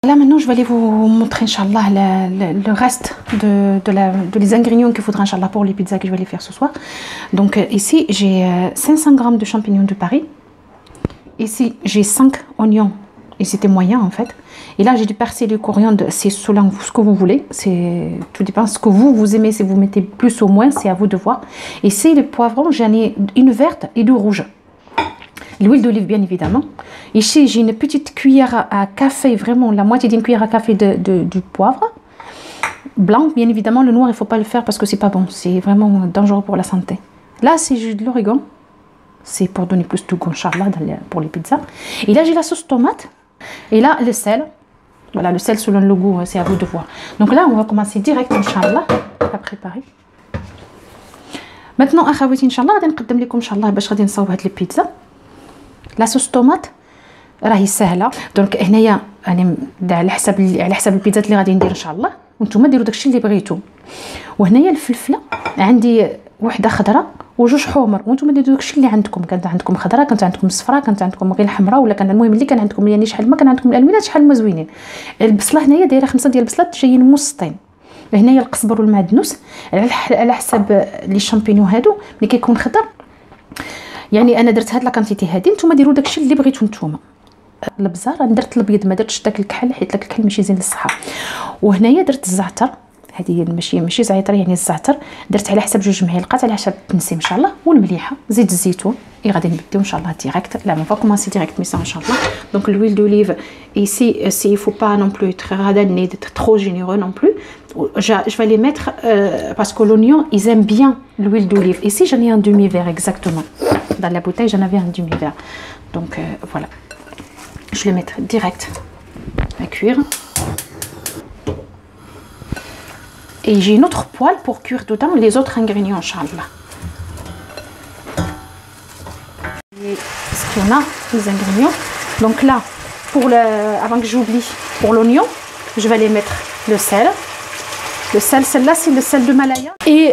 Là maintenant je vais aller vous montrer Inch'Allah le reste de les ingrédients qu'il faudra Inch'Allah pour les pizzas que je vais les faire ce soir. Donc ici j'ai 500 g de champignons de Paris. Ici j'ai 5 oignons et c'était moyen en fait. Et là j'ai du persil et du coriandre, c'est selon ce que vous voulez, c'est tout dépend ce que vous aimez, si vous mettez plus ou moins, c'est à vous de voir. Ici les poivrons, j'en ai une verte et deux rouges. L'huile d'olive bien évidemment. Ici j'ai une petite cuillère à café, vraiment la moitié d'une cuillère à café du poivre blanc. Bien évidemment le noir il faut pas le faire parce que c'est pas bon, c'est vraiment dangereux pour la santé. Là c'est juste de l'origan, c'est pour donner plus de goût Inch'Allah pour les pizzas. Et là j'ai la sauce tomate et là le sel. Voilà, le sel selon le goût, c'est à vous de voir. Donc là on va commencer direct Inch'Allah à préparer. Maintenant اخواتي Inch'Allah غادي نقدم لكم Inch'Allah باش غادي نصاوب هاد البيتزا. لا صوص طوماط راهي سهله. دونك هنايا انا على حسب البيتزات اللي غادي ندير ان شاء الله، وانتم ديروا داكشي اللي بغيتو. وهنايا الفلفله عندي وحده خضراء وجوج حمر، وانتم ديروا داكشي اللي عندكم. كانت عندكم خضراء، كانت عندكم صفراء، كانت عندكم غير حمراء، ولا كان المهم اللي كان عندكم يعني شحال ما كان عندكم الالوانات شحال ما زوينين. البصله هنايا دايره 5 ديال البصلات جايين مسطين. هنايا القزبر والمعدنوس على حسب لي شامبينيون هادو ملي كيكون خضر. يعني انا درت هاد لا كانتيتي هادي، نتوما ديروا داكشي اللي بغيتو نتوما. البزار انا درت الابيض، ما درتش داك الكحل حيت داك الكحل ماشي زين للصحه. وهنايا درت الزعتر، هذه ماشي زعتر يعني الزعتر، درت على حسب 2 معالق على حسب التنسيم ان شاء الله. والمليحه، زيت الزيتون اللي غادي نبداو ان شاء الله ديريكت. لا on va commencer direct mais ça ان شاء الله. Donc l'huile d'olive ici, il faut pas non plus être radin d'être trop généreux non plus. Je vais les mettre parce que l'oignon ils aiment bien l'huile d'olive. Ici j'en ai un demi-verre exactement. Dans la bouteille j'en avais un demi-verre. Donc voilà. Je vais les mettre direct à cuire. Et j'ai une autre poêle pour cuire dedans les autres ingrédients, Inch'Allah. Et ce qu'il y en a, les ingrédients. Donc là, avant que j'oublie, pour l'oignon, je vais aller mettre le sel. Le sel, celle-là, c'est le sel de Malaya. Et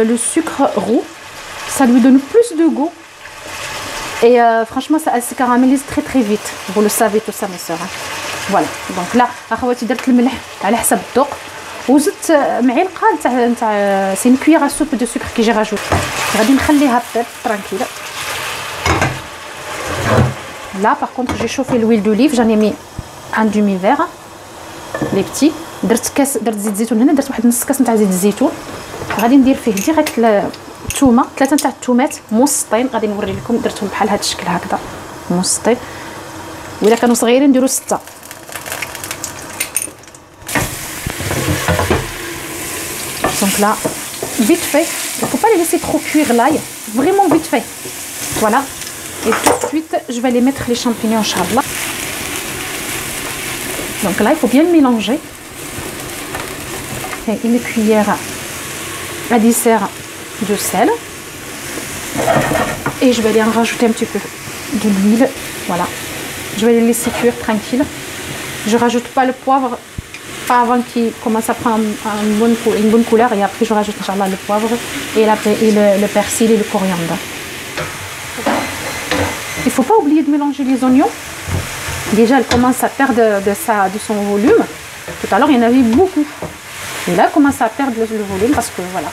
le sucre roux, ça lui donne plus de goût. Et franchement, ça se caramélise très très vite. Vous le savez tout ça, mes soeurs. Voilà. Donc là, أخواتي درت الملح على حسب الذوق. وزدت معلقه نتاع سي كويير سوب دو سكر كي جي راجوت. غادي نخليها طيب ترانكيل. Là par contre j'ai chauffé l'huile d'olive, j'en ai mis un demi-verre les petits. درت زيت زيتون هنا، درت واحد نص كاس نتاع زيت الزيتون. غادي ندير فيه ديريكت الثومه، 3 نتاع الثومات مسطين. غادي نوري لكم درتهم بحال هذا الشكل هكذا مسطين، وإلا كانوا صغيرين نديروا 6. Donc là, vite fait, il ne faut pas les laisser trop cuire l'ail, vraiment vite fait. Voilà. Et tout de suite, je vais les mettre les champignons, Inch'Allah. Donc là, il faut bien le mélanger. Et une cuillère à dessert de sel. Et je vais aller en rajouter un petit peu de l'huile. Voilà. Je vais les laisser cuire tranquille. Je ne rajoute pas le poivre avant qu'il commence à prendre une bonne couleur, et après je rajoute Inch'Allah le poivre et le persil et le coriandre. Il ne faut pas oublier de mélanger les oignons. Déjà elle commence à perdre de son volume. Tout à l'heure il y en avait beaucoup, et là elle commence à perdre le volume parce que voilà,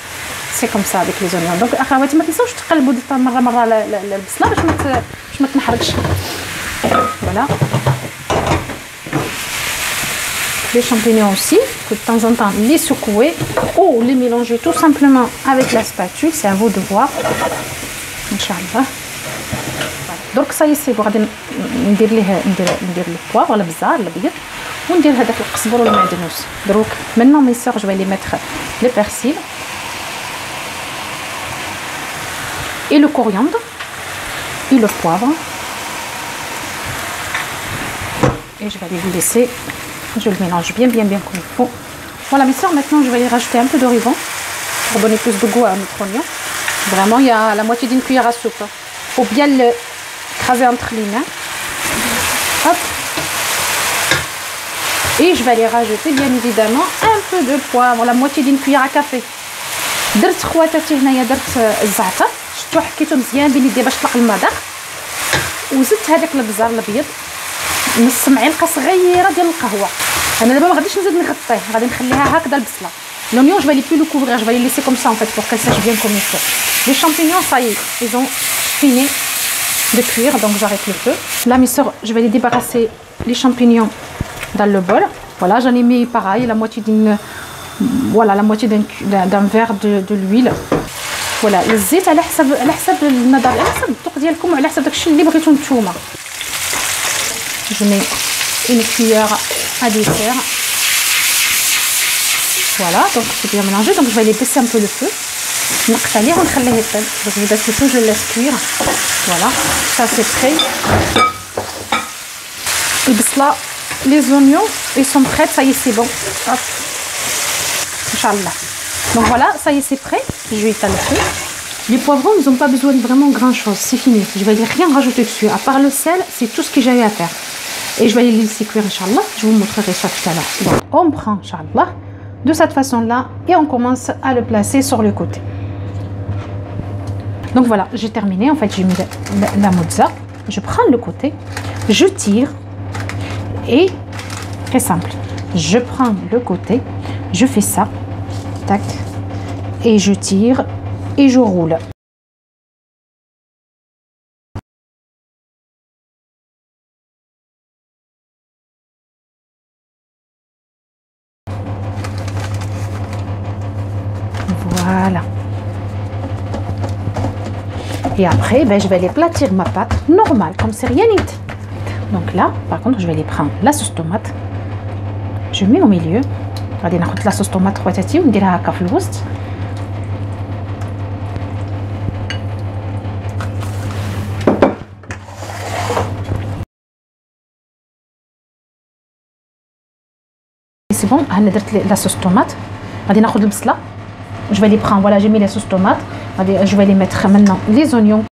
c'est comme ça avec les oignons. Donc اخواتي ما تنساوش تقلبوا مره البصله باش ما تنحرقش. Voilà. Les champignons aussi, que de temps en temps les secouer ou les mélanger tout simplement avec la spatule, c'est à vous de voir. Inch'Allah. Donc ça y est, c'est bon. ندير le poivre, le بزار الابيض، وندير هذاك القزبر والمعدنوس. دروك maintenant mes sœurs, je vais les mettre le persil et le coriandre et le poivre, et je vais les laisser. Je le mélange bien comme il faut. Voilà mes soeurs, maintenant je vais y rajouter un peu d'origan pour donner plus de goût à notre oignon. Vraiment il y a la moitié d'une cuillère à soupe. Il faut bien le écraser entre les mains. Hop. Et je vais aller rajouter bien évidemment un peu de poivre, la moitié d'une cuillère à café. درت خواتاتي هنايا درت الزعتر، شفتوا حكيتو مزيان بين يدي باش طلق المذاق، وزدت هذاك البزار الابيض نص معلقه صغيره ديال القهوه. انا دابا ما غاديش نزيد نغطيه، غادي نخليها هكذا البصله. L'oignon, je vais les plus le couvrir, je vais les laisser comme ça en fait pour qu'elle sèche bien comme il faut. Les champignons, ça y est, ils ont fini de cuire, donc j'arrête le feu. Là, mes soeurs, je vais les débarrasser les champignons dans le bol. Voilà, j'en ai mis pareil, la moitié d'un verre de l'huile. Voilà, الزيت على حسب النظر، على حسب الذوق ديالكم وعلى حسب داكشي اللي بغيتو نتوما. Je mets une cuillère à dessert. Voilà, donc c'est bien mélangé, donc je vais les baisser un peu le feu. نقص عليه ونخليه يطيب. Donc je baisse le feu, je le laisse cuire. Voilà, ça c'est prêt. البصلة, les oignons, ils sont prêts, ça y est, c'est bon. Hop. Inch'Allah. Donc voilà, ça y est, c'est prêt. Je vais éteindre le feu. Les poivrons, ils n'ont pas besoin de vraiment grand chose, c'est fini. Je vais rien rajouter dessus. À part le sel, c'est tout ce que j'ai à faire. Et je vais les laisser cuire, Inch'Allah. Je vous montrerai ça tout à l'heure. Donc on prend, Inch'Allah, de cette façon-là et on commence à le placer sur le côté. Donc voilà, j'ai terminé. En fait, j'ai mis la mozza. Je prends le côté, je tire et très simple. Je prends le côté, je fais ça, tac, et je tire et je roule. Voilà. Et après, ben, je vais les platir ma pâte normale, comme c'est rien n'est. Donc là, par contre, je vais les prendre la sauce tomate. Je mets au milieu. غادي ناخذ la sauce tomate خواتاتي ونديرها هكا في الوسط. C'est bon, انا درت la sauce tomate. غادي ناخذ البصله. Je vais les prendre, voilà, j'ai mis les sauces tomates. Je vais les mettre maintenant les oignons.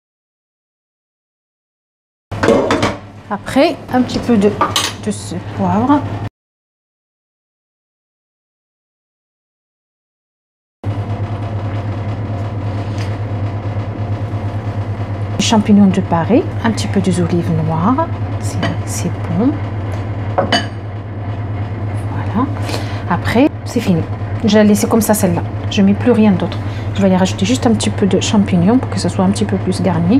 Après, un petit peu de ce poivre. Champignons de Paris, un petit peu des olives noires, c'est bon. Voilà. Après, c'est fini. Je vais la laisser comme ça celle-là. Je ne mets plus rien d'autre. Je vais aller rajouter juste un petit peu de champignons pour que ce soit un petit peu plus garni.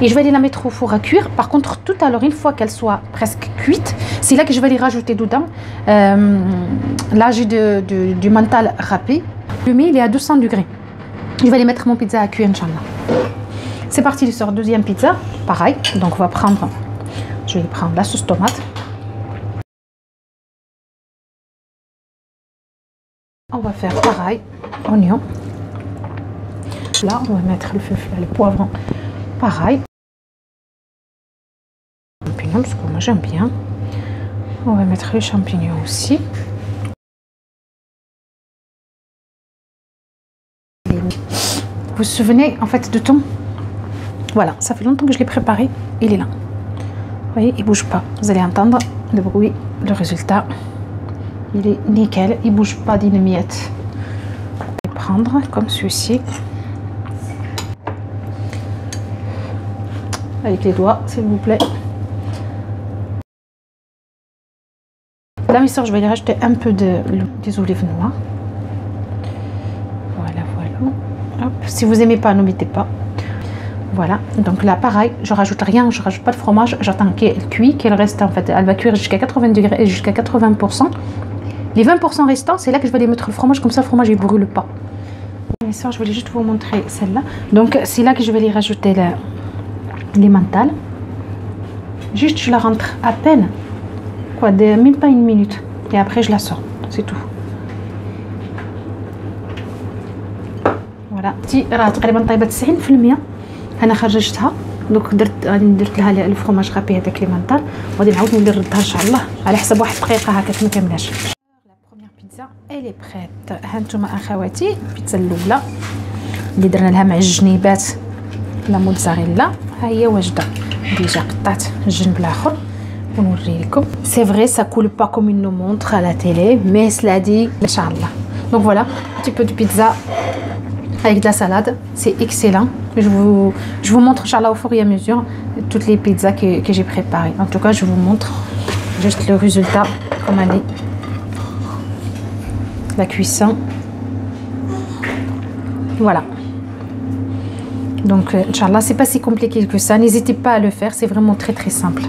Et je vais aller la mettre au four à cuire. Par contre, tout à l'heure, une fois qu'elle soit presque cuite, c'est là que je vais aller rajouter dedans. Là, j'ai du mental râpé. Le mets, il est à 200 degrés. Je vais aller mettre mon pizza à cuire, Inch'Allah. C'est parti sur la deuxième pizza. Pareil. Donc, on va prendre... Je vais prendre la sauce tomate. On va faire pareil, oignon. Là, on va mettre le poivron. Pareil. Champignons, parce que moi j'aime bien. On va mettre les champignons aussi. Vous vous souvenez en fait de ton... Voilà, ça fait longtemps que je l'ai préparé. Il est là. Vous voyez, il ne bouge pas. Vous allez entendre le bruit, le résultat. Il est nickel, il ne bouge pas d'une miette. Je vais prendre comme celui-ci. Avec les doigts, s'il vous plaît. Là, mes soeurs, je vais aller rajouter un peu des olives noires. Voilà, voilà. Hop. Si vous n'aimez pas, ne mettez pas. Voilà, donc là pareil, je rajoute rien, je rajoute pas de fromage, j'attends qu'elle cuit, qu'elle reste en fait, elle va cuire jusqu'à 80 degrés et jusqu'à 80%. Les 20% restants, c'est là que je vais aller mettre le fromage, comme ça le fromage il brûle pas. Mes soeurs, je voulais juste vous montrer celle-là. Donc c'est là que je vais aller rajouter les mentales. Juste je la rentre à peine, quoi, même pas une minute. Et après je la sors, c'est tout. Voilà, راه تقريبا طيبه 90%. انا خرجتها دوك درت لها الفرماج غابي هذاك لي مانطال وغادي نعاود نولي نردها ان شاء الله على حسب واحد الدقيقه هكا ما كاملاش. لا بروميير بيتزا الي بريت. ها نتوما اخواتي البيتزا الاولى اللي درنا لها مع الجنيبات لا موتزاريلا ها هي واجده. ديجا قطعت الجنب الاخر ونوري لكم. سي فري سا كول با كوم اون مونتر على لا تيلي مي cela dit ان شاء الله. دونك فوالا un petit peu de pizza avec de la salade. C'est excellent. Je vous montre, Inch'Allah, au fur et à mesure, toutes les pizzas que j'ai préparées. En tout cas, je vous montre juste le résultat, comme elle est. La cuisson. Voilà. Donc, Inch'Allah, c'est pas si compliqué que ça. N'hésitez pas à le faire, c'est vraiment très très simple.